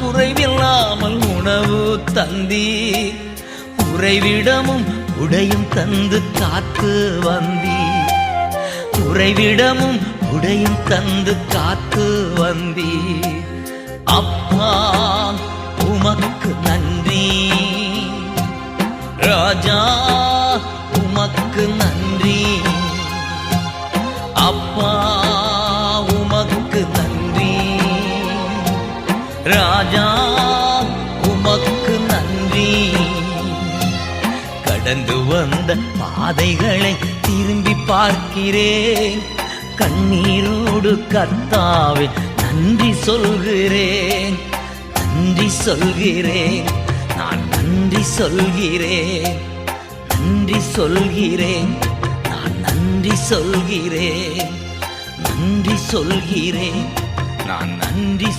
குறைவில்லாமல் உணவு தந்தீர், உறைவிடமும் உடையும் தந்து காத்து வந்தீர், உறைவிடமும் உடையும் தந்து காத்து வந்தீர். அப்பா உமக்கு நன்றி, ராஜா உமக்கு நன்றி, அப்பா உமக்கு நன்றி, ராஜா உமக்கு நன்றி. கடந்து வந்த பாதைகளை திரும்பி பார்க்கிறேன், கண்ணீரோடு கர்த்தாவே நன்றி சொல்கிறேன், நன்றி சொல்கிறேன், நான் நன்றி சொல்கிறேன், நன்றி சொல்கிறேன், நான் நன்றி சொல்கிறேன், நன்றி சொல்கிறேன், நான் நன்றி